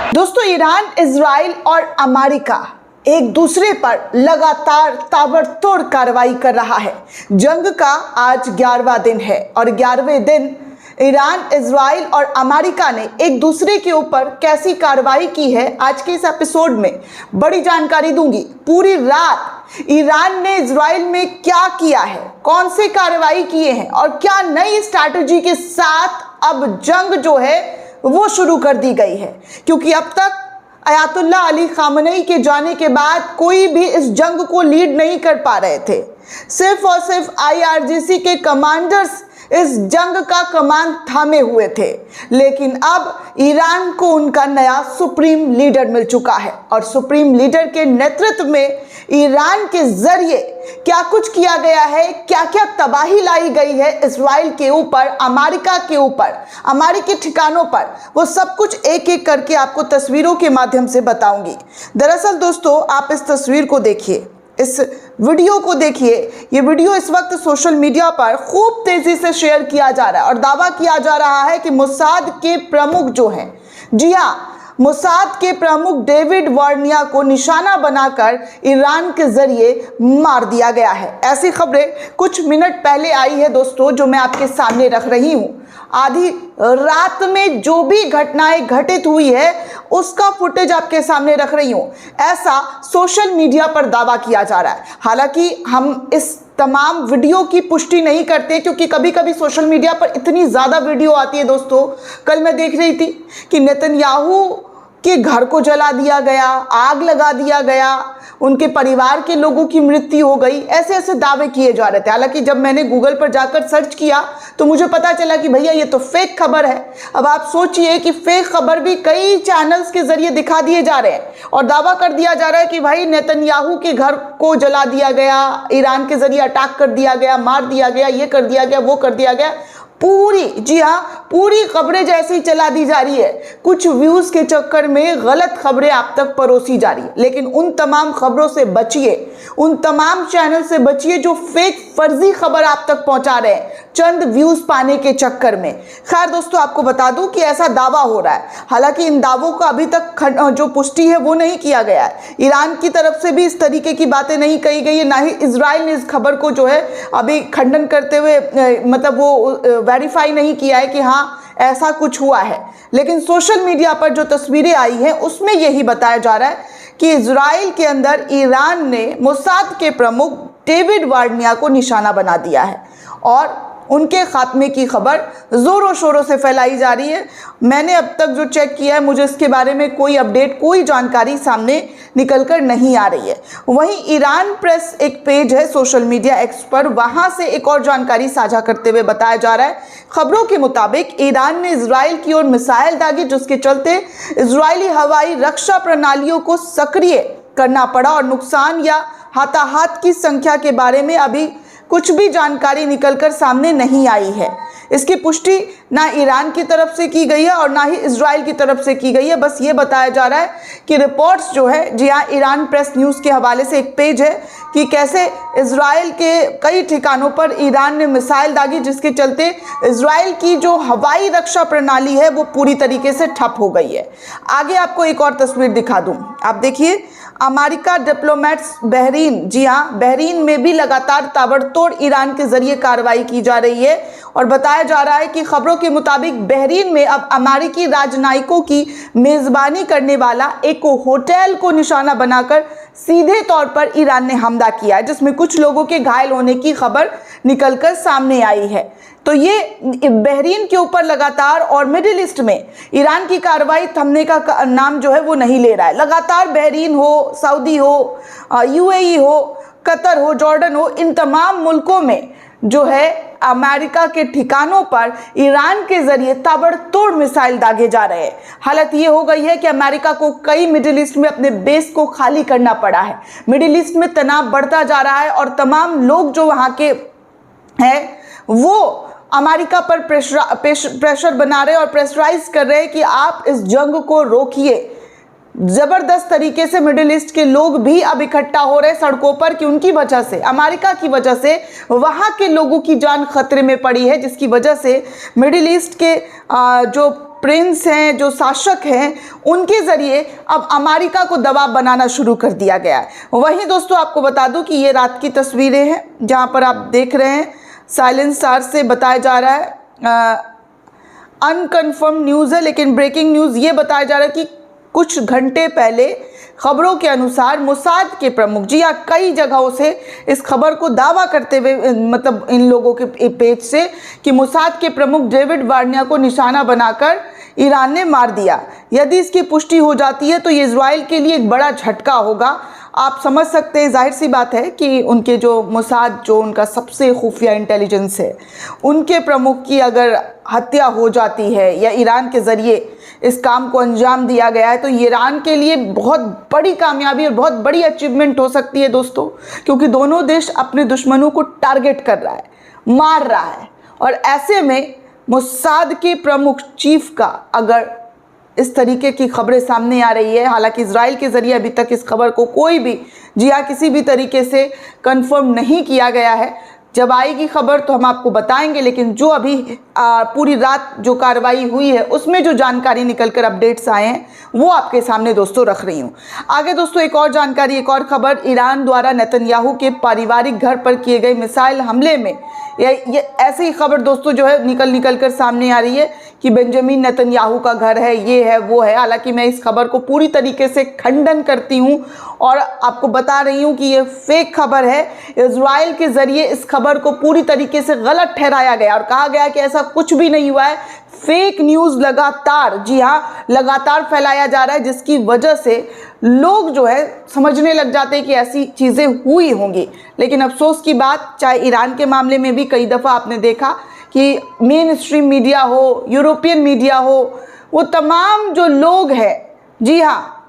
दोस्तों, Iran, Israel और America एक दूसरे पर लगातार ताबड़तोड़ कार्रवाई कर रहा है। जंग का आज 11वां दिन है और 11वें दिन ईरान, इजराइल और अमेरिका ने एक दूसरे के ऊपर कैसी कार्रवाई की है, आज के इस एपिसोड में बड़ी जानकारी दूंगी। पूरी रात ईरान ने इजराइल में क्या किया है, कौन से कार्रवाई किए हैं और क्या नई स्ट्रैटेजी के साथ अब जंग जो है वो शुरू कर दी गई है। क्योंकि अब तक अयातुल्लाह अली खामनेई के जाने के बाद कोई भी इस जंग को लीड नहीं कर पा रहे थे। सिर्फ और सिर्फ IRGC के कमांडर्स इस जंग का कमान थामे हुए थे। लेकिन अब ईरान को उनका नया सुप्रीम लीडर मिल चुका है और सुप्रीम लीडर के नेतृत्व में ईरान के जरिए क्या कुछ किया गया है, क्या क्या तबाही लाई गई है इजराइल के ऊपर, अमेरिका के ऊपर, अमेरिकी ठिकानों पर, वो सब कुछ एक एक करके आपको तस्वीरों के माध्यम से बताऊंगी। दरअसल दोस्तों, आप इस तस्वीर को देखिए, इस वीडियो को देखिए। ये वीडियो इस वक्त सोशल मीडिया पर खूब तेजी से शेयर किया जा रहा है और दावा किया जा रहा है कि मोसाद के प्रमुख जो हैं, जी हाँ, मोसाद के प्रमुख डेविड वार्निया को निशाना बनाकर ईरान के जरिए मार दिया गया है। ऐसी खबरें कुछ मिनट पहले आई है दोस्तों, जो मैं आपके सामने रख रही हूँ। आधी रात में जो भी घटनाएं घटित हुई है उसका फुटेज आपके सामने रख रही हूँ, ऐसा सोशल मीडिया पर दावा किया जा रहा है। हालांकि हम इस तमाम वीडियो की पुष्टि नहीं करते, क्योंकि कभी कभी सोशल मीडिया पर इतनी ज़्यादा वीडियो आती है दोस्तों। कल मैं देख रही थी कि नेतन्याहू के घर को जला दिया गया, आग लगा दिया गया, उनके परिवार के लोगों की मृत्यु हो गई, ऐसे ऐसे दावे किए जा रहे थे। हालांकि जब मैंने गूगल पर जाकर सर्च किया तो मुझे पता चला कि भैया ये तो फेक खबर है। अब आप सोचिए कि फेक खबर भी कई चैनल्स के जरिए दिखा दिए जा रहे हैं और दावा कर दिया जा रहा है कि भाई नेतन्याहू के घर को जला दिया गया, ईरान के जरिए अटैक कर दिया गया, मार दिया गया, ये कर दिया गया, वो कर दिया गया। पूरी, जी हाँ, पूरी खबरें जैसे ही चला दी जा रही है। कुछ व्यूज के चक्कर में गलत खबरें आप तक परोसी जा रही है। लेकिन उन तमाम खबरों से बचिए, उन तमाम चैनल से बचिए जो फेक फर्जी खबर आप तक पहुंचा रहे हैं चंद व्यूज पाने के चक्कर में। खैर दोस्तों, आपको बता दूं कि ऐसा दावा हो रहा है। हालांकि इन दावों का अभी तक जो पुष्टि है वो नहीं किया गया है। ईरान की तरफ से भी इस तरीके की बातें नहीं कही गई है, ना ही इजराइल ने इस खबर को जो है अभी खंडन करते हुए मतलब वो वेरीफाई नहीं किया है कि हाँ ऐसा कुछ हुआ है। लेकिन सोशल मीडिया पर जो तस्वीरें आई हैं उसमें यही बताया जा रहा है कि इजराइल के अंदर ईरान ने मोसाद के प्रमुख डेविड वार्निया को निशाना बना दिया है और उनके खात्मे की खबर जोरों शोरों से फैलाई जा रही है। मैंने अब तक जो चेक किया है, मुझे इसके बारे में कोई अपडेट, कोई जानकारी सामने निकलकर नहीं आ रही है। वहीं ईरान प्रेस एक पेज है सोशल मीडिया एक्स पर, वहां से एक और जानकारी साझा करते हुए बताया जा रहा है। खबरों के मुताबिक ईरान ने इजराइल की ओर मिसाइल दागी, जिसके चलते इजरायली हवाई रक्षा प्रणालियों को सक्रिय करना पड़ा और नुकसान या हताहत की संख्या के बारे में अभी कुछ भी जानकारी निकलकर सामने नहीं आई है। इसकी पुष्टि ना ईरान की तरफ से की गई है और ना ही इजराइल की तरफ से की गई है। बस ये बताया जा रहा है कि रिपोर्ट्स जो है, जी हाँ, ईरान प्रेस न्यूज़ के हवाले से एक पेज है कि कैसे इजराइल के कई ठिकानों पर ईरान ने मिसाइल दागी, जिसके चलते इजराइल की जो हवाई रक्षा प्रणाली है वो पूरी तरीके से ठप हो गई है। आगे आपको एक और तस्वीर दिखा दूँ, आप देखिए। अमेरिका डिप्लोमेट्स बहरीन, जी हाँ, बहरीन में भी लगातार ताबड़तोड़ ईरान के जरिए कार्रवाई की जा रही है और बताया जा रहा है कि खबरों के मुताबिक बहरीन में अब अमेरिकी राजनयिकों की मेजबानी करने वाला एक होटल को निशाना बनाकर सीधे तौर पर ईरान ने हमला किया है, जिसमें कुछ लोगों के घायल होने की खबर निकलकर सामने आई है। तो ये बहरीन के ऊपर लगातार और मिडिल ईस्ट में ईरान की कार्रवाई थमने का नाम जो है वो नहीं ले रहा है। लगातार बहरीन हो, सऊदी हो, UAE हो, कतर हो, जॉर्डन हो, इन तमाम मुल्कों में जो है अमेरिका के ठिकानों पर ईरान के जरिए ताबड़तोड़ मिसाइल दागे जा रहे हैं। हालत ये हो गई है कि अमेरिका को कई मिडिल ईस्ट में अपने बेस को खाली करना पड़ा है। मिडिल ईस्ट में तनाव बढ़ता जा रहा है और तमाम लोग जो वहाँ के हैं वो अमेरिका पर प्रेशर बना रहे और प्रेशराइज कर रहे हैं कि आप इस जंग को रोकिए। जबरदस्त तरीके से मिडिल ईस्ट के लोग भी अब इकट्ठा हो रहे सड़कों पर कि उनकी वजह से, अमेरिका की वजह से वहां के लोगों की जान खतरे में पड़ी है, जिसकी वजह से मिडिल ईस्ट के जो प्रिंस हैं, जो शासक हैं, उनके ज़रिए अब अमेरिका को दबाव बनाना शुरू कर दिया गया है। वहीं दोस्तों आपको बता दूं कि ये रात की तस्वीरें हैं जहां पर आप देख रहे हैं साइलेंसर से बताया जा रहा है, अनकन्फर्म न्यूज़ है लेकिन ब्रेकिंग न्यूज़ ये बताया जा रहा है कि कुछ घंटे पहले खबरों के अनुसार मोसाद के प्रमुख, जी हाँ, कई जगहों से इस खबर को दावा करते हुए, मतलब इन लोगों के पेज से, कि मोसाद के प्रमुख डेविड वार्निया को निशाना बनाकर ईरान ने मार दिया। यदि इसकी पुष्टि हो जाती है तो ये इजराइल के लिए एक बड़ा झटका होगा। आप समझ सकते हैं, जाहिर सी बात है कि उनके जो मोसाद, जो उनका सबसे खुफिया इंटेलिजेंस है, उनके प्रमुख की अगर हत्या हो जाती है या ईरान के ज़रिए इस काम को अंजाम दिया गया है तो ईरान के लिए बहुत बड़ी कामयाबी और बहुत बड़ी अचीवमेंट हो सकती है दोस्तों, क्योंकि दोनों देश अपने दुश्मनों को टारगेट कर रहा है, मार रहा है। और ऐसे में मोसाद के प्रमुख चीफ का अगर इस तरीके की खबरें सामने आ रही है, हालांकि इजराइल के ज़रिए अभी तक इस खबर को कोई भी, जी हाँ, किसी भी तरीके से कंफर्म नहीं किया गया है। जब आएगी खबर तो हम आपको बताएंगे, लेकिन जो अभी पूरी रात जो कार्रवाई हुई है उसमें जो जानकारी निकलकर अपडेट्स आए हैं वो आपके सामने दोस्तों रख रही हूँ। आगे दोस्तों एक और जानकारी, एक और खबर, ईरान द्वारा नेतन्याहू के पारिवारिक घर पर किए गए मिसाइल हमले में ये ऐसी ही खबर दोस्तों जो है निकल कर सामने आ रही है कि बेंजामिन नेतन्याहू का घर है, ये है वो है। हालांकि मैं इस खबर को पूरी तरीके से खंडन करती हूँ और आपको बता रही हूँ कि ये फेक खबर है। इजराइल के ज़रिए इस खबर को पूरी तरीके से गलत ठहराया गया और कहा गया कि ऐसा कुछ भी नहीं हुआ है। फेक न्यूज़ लगातार, जी हाँ, लगातार फैलाया जा रहा है, जिसकी वजह से लोग जो है समझने लग जाते हैं कि ऐसी चीज़ें हुई होंगी। लेकिन अफसोस की बात, चाहे ईरान के मामले में भी कई दफ़ा आपने देखा कि मेन स्ट्रीम मीडिया हो, यूरोपियन मीडिया हो, वो तमाम जो लोग हैं, जी हाँ,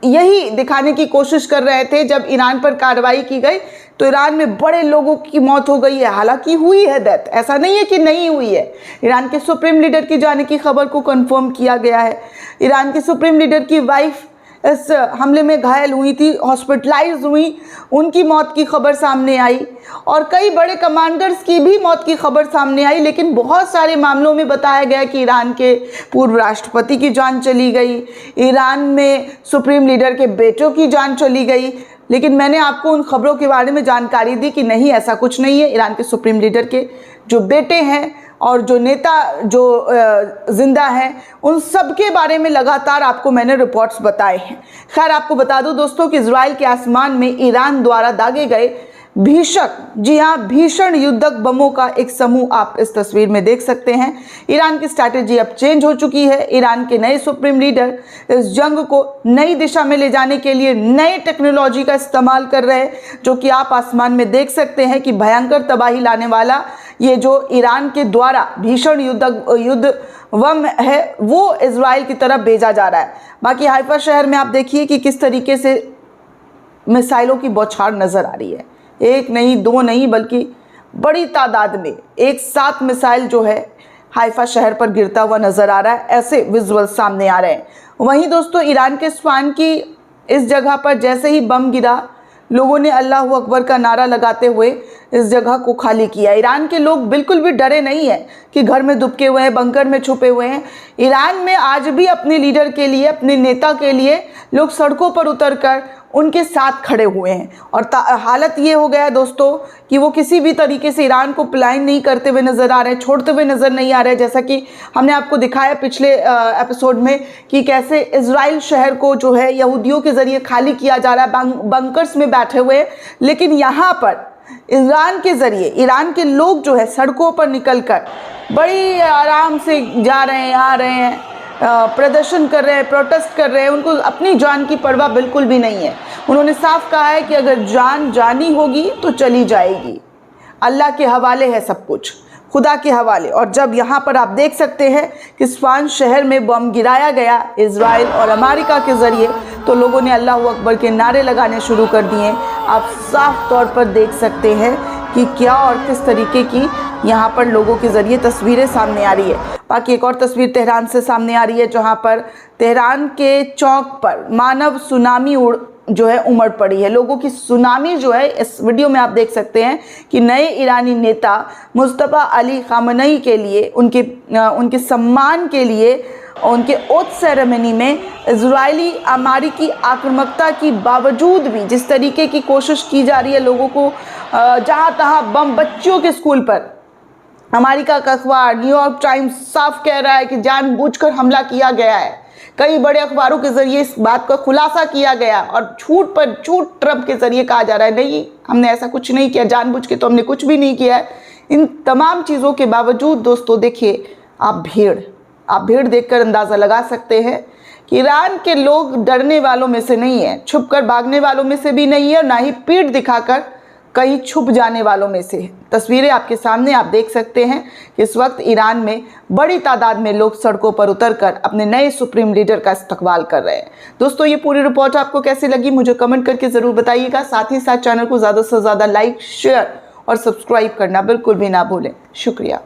यही दिखाने की कोशिश कर रहे थे जब ईरान पर कार्रवाई की गई तो ईरान में बड़े लोगों की मौत हो गई है। हालांकि हुई है डेथ, ऐसा नहीं है कि नहीं हुई है। ईरान के सुप्रीम लीडर की जाने की खबर को कंफर्म किया गया है। ईरान के सुप्रीम लीडर की वाइफ इस हमले में घायल हुई थी, हॉस्पिटलाइज हुई, उनकी मौत की खबर सामने आई और कई बड़े कमांडर्स की भी मौत की खबर सामने आई। लेकिन बहुत सारे मामलों में बताया गया कि ईरान के पूर्व राष्ट्रपति की जान चली गई, ईरान में सुप्रीम लीडर के बेटों की जान चली गई। लेकिन मैंने आपको उन खबरों के बारे में जानकारी दी कि नहीं, ऐसा कुछ नहीं है। ईरान के सुप्रीम लीडर के जो बेटे हैं और जो नेता जो जिंदा हैं, उन सब के बारे में लगातार आपको मैंने रिपोर्ट्स बताए हैं। खैर, आपको बता दूं दोस्तों कि इजराइल के आसमान में ईरान द्वारा दागे गए भीषण, जी हाँ, भीषण युद्धक बमों का एक समूह आप इस तस्वीर में देख सकते हैं। ईरान की स्ट्रैटेजी अब चेंज हो चुकी है। ईरान के नए सुप्रीम लीडर इस जंग को नई दिशा में ले जाने के लिए नए टेक्नोलॉजी का इस्तेमाल कर रहे हैं, जो कि आप आसमान में देख सकते हैं कि भयंकर तबाही लाने वाला ये जो ईरान के द्वारा भीषण युद्ध बम है वो इजराइल की तरफ भेजा जा रहा है। बाकी हाइफा शहर में आप देखिए कि किस तरीके से मिसाइलों की बौछार नज़र आ रही है। एक नहीं, दो नहीं, बल्कि बड़ी तादाद में एक साथ मिसाइल जो है हाइफा शहर पर गिरता हुआ नज़र आ रहा है। ऐसे विजुअल सामने आ रहे हैं। वहीं दोस्तों ईरान के स्वान की इस जगह पर जैसे ही बम गिरा, लोगों ने अल्लाह अकबर का नारा लगाते हुए इस जगह को खाली किया। ईरान के लोग बिल्कुल भी डरे नहीं हैं कि घर में दुबके हुए हैं, बंकर में छुपे हुए हैं। ईरान में आज भी अपने लीडर के लिए, अपने नेता के लिए लोग सड़कों पर उतरकर उनके साथ खड़े हुए हैं। और हालत ये हो गया है दोस्तों कि वो किसी भी तरीके से ईरान को पलायन नहीं करते हुए नज़र आ रहे हैं, छोड़ते हुए नज़र नहीं आ रहे हैं। जैसा कि हमने आपको दिखाया पिछले एपिसोड में कि कैसे इजराइल शहर को जो है यहूदियों के ज़रिए खाली किया जा रहा है, बंकर्स में बैठे हुए। लेकिन यहाँ पर ईरान के ज़रिए ईरान के लोग जो है सड़कों पर निकलकर बड़ी आराम से जा रहे हैं, आ रहे हैं, प्रदर्शन कर रहे हैं, प्रोटेस्ट कर रहे हैं। उनको अपनी जान की परवाह बिल्कुल भी नहीं है। उन्होंने साफ कहा है कि अगर जान जानी होगी तो चली जाएगी, अल्लाह के हवाले है सब कुछ, खुदा के हवाले। और जब यहाँ पर आप देख सकते हैं कि स्वान शहर में बम गिराया गया इजराइल और अमेरिका के ज़रिए, तो लोगों ने अल्लाह अकबर के नारे लगाने शुरू कर दिए। आप साफ तौर पर देख सकते हैं कि क्या और किस तरीके की यहाँ पर लोगों के ज़रिए तस्वीरें सामने आ रही है। बाकी एक और तस्वीर तेहरान से सामने आ रही है, जहाँ पर तेहरान के चौक पर मानव सुनामी जो है उमड़ पड़ी है। लोगों की सुनामी जो है, इस वीडियो में आप देख सकते हैं कि नए ईरानी नेता मुस्तफ़ा अली खामनेई के लिए, उनके सम्मान के लिए, उनके ओथ सेरेमनी में इजरायली अमेरिकी आक्रामकता की बावजूद भी जिस तरीके की कोशिश की जा रही है लोगों को जहाँ तहाँ बम, बच्चियों के स्कूल पर, अमेरिका का अखबार न्यूयॉर्क टाइम्स साफ कह रहा है कि जानबूझकर हमला किया गया है। कई बड़े अखबारों के जरिए इस बात का खुलासा किया गया और झूठ पर झूठ ट्रंप के जरिए कहा जा रहा है नहीं, हमने ऐसा कुछ नहीं किया, जानबूझ के तो हमने कुछ भी नहीं किया है। इन तमाम चीज़ों के बावजूद दोस्तों देखिए, आप भीड़ देखकर अंदाज़ा लगा सकते हैं कि ईरान के लोग डरने वालों में से नहीं है, छुपकर भागने वालों में से भी नहीं है, और ना ही पीठ दिखाकर कहीं छुप जाने वालों में से। तस्वीरें आपके सामने आप देख सकते हैं कि इस वक्त ईरान में बड़ी तादाद में लोग सड़कों पर उतरकर अपने नए सुप्रीम लीडर का इस्तकबाल कर रहे हैं। दोस्तों, ये पूरी रिपोर्ट आपको कैसी लगी मुझे कमेंट करके ज़रूर बताइएगा। साथ ही साथ चैनल को ज़्यादा से ज़्यादा लाइक, शेयर और सब्सक्राइब करना बिल्कुल भी ना भूलें। शुक्रिया।